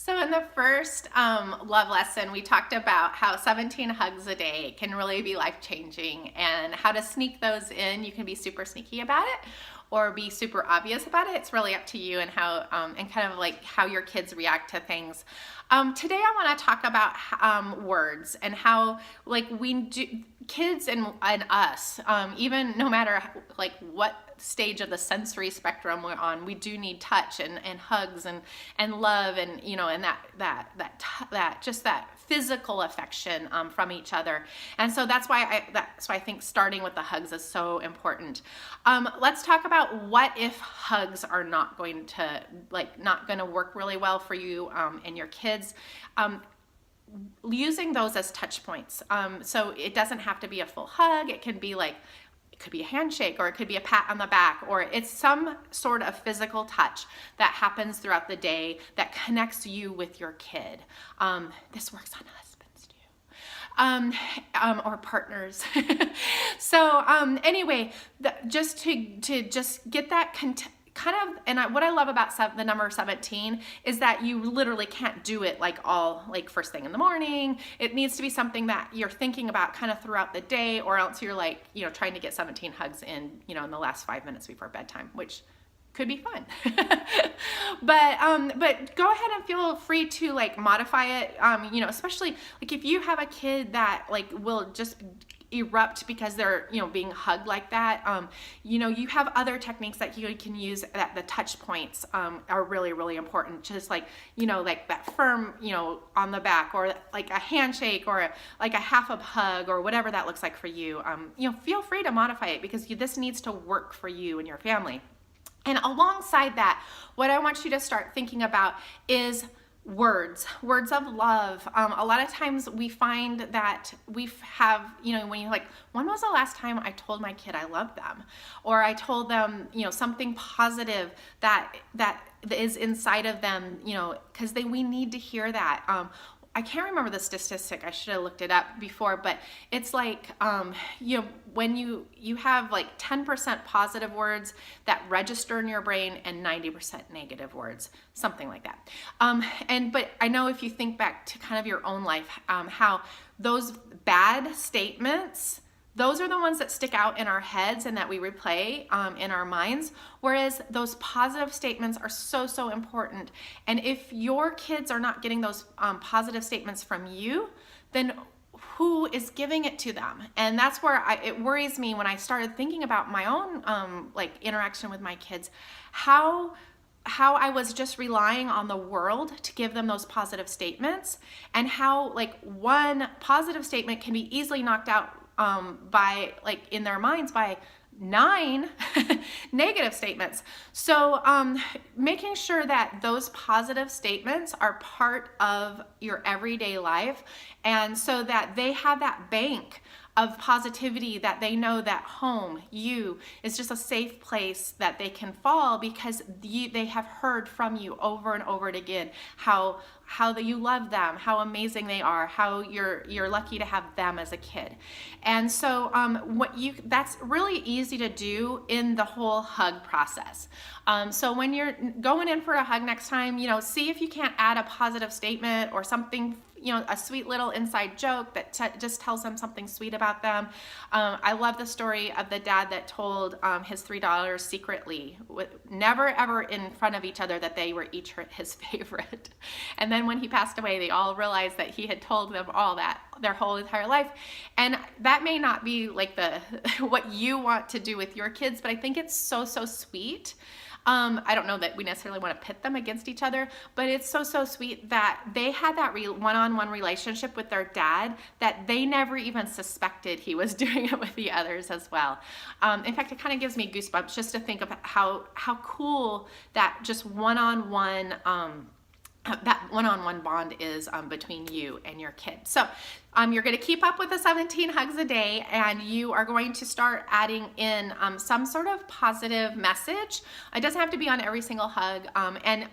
So in the first love lesson, we talked about how 17 hugs a day can really be life-changing and how to sneak those in. You can be super sneaky about it or be super obvious about it. It's really up to you and how and kind of like how your kids react to things. Today I want to talk about words and how like we do, kids and us, even no matter like what stage of the sensory spectrum we're on, we do need touch and hugs and love and and that just that physical affection from each other. And so that's why I think starting with the hugs is so important. Let's talk about what if hugs are not going to work really well for you and your kids. Using those as touch points. So it doesn't have to be a full hug. It could be a handshake, or it could be a pat on the back, or it's some sort of physical touch that happens throughout the day that connects you with your kid. This works on husbands too. Or partners. So anyway, just to just get that what I love about the number 17 is that you literally can't do it like first thing in the morning. It needs to be something that you're thinking about kind of throughout the day, or else you're trying to get 17 hugs in the last 5 minutes before bedtime, which could be fun. But go ahead and feel free to modify it, especially if you have a kid that will just erupt because they're being hugged like that. You have other techniques that you can use. That the touch points are really, really important. Just like that firm on the back, or like a handshake, or a half a hug, or whatever that looks like for you. Feel free to modify it, because this needs to work for you and your family. And alongside that, what I want you to start thinking about is words of love. A lot of times we find that we have, when you're like, when was the last time I told my kid I love them? Or I told them, something positive that is inside of them, because we need to hear that. I can't remember the statistic. I should have looked it up before, but it's when you have 10% positive words that register in your brain and 90% negative words, something like that. But I know if you think back to kind of your own life, how those bad statements, those are the ones that stick out in our heads and that we replay in our minds, whereas those positive statements are so, so important. And if your kids are not getting those positive statements from you, then who is giving it to them? And that's where it worries me when I started thinking about my own interaction with my kids, how I was just relying on the world to give them those positive statements, and how one positive statement can be easily knocked out by in their minds by 9 negative statements. So making sure that those positive statements are part of your everyday life, and so that they have that bank of positivity, that they know that home, you, is just a safe place that they can fall, because they have heard from you over and over again how you love them, how amazing they are, how you're lucky to have them as a kid. And so that's really easy to do in the whole hug process. So when you're going in for a hug next time, see if you can't add a positive statement or something, a sweet little inside joke that just tells them something sweet about them. I love the story of the dad that told his $3 secretly, never ever in front of each other, that they were each his favorite. And then when he passed away, they all realized that he had told them all that their whole entire life. And that may not be what you want to do with your kids, but I think it's so, so sweet. I don't know that we necessarily want to pit them against each other, but it's so, so sweet that they had that one-on-one relationship with their dad that they never even suspected he was doing it with the others as well. In fact, it kind of gives me goosebumps just to think of how cool that just one-on-one bond is between you and your kid. So you're going to keep up with the 17 hugs a day, and you are going to start adding in some sort of positive message. It doesn't have to be on every single hug. And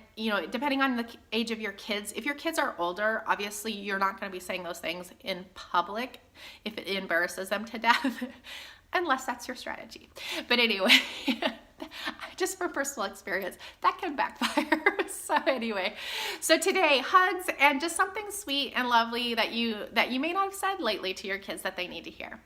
depending on the age of your kids, if your kids are older, obviously you're not going to be saying those things in public if it embarrasses them to death, unless that's your strategy. But anyway, just from personal experience, that can backfire. So anyway, so today, hugs and just something sweet and lovely that you may not have said lately to your kids that they need to hear.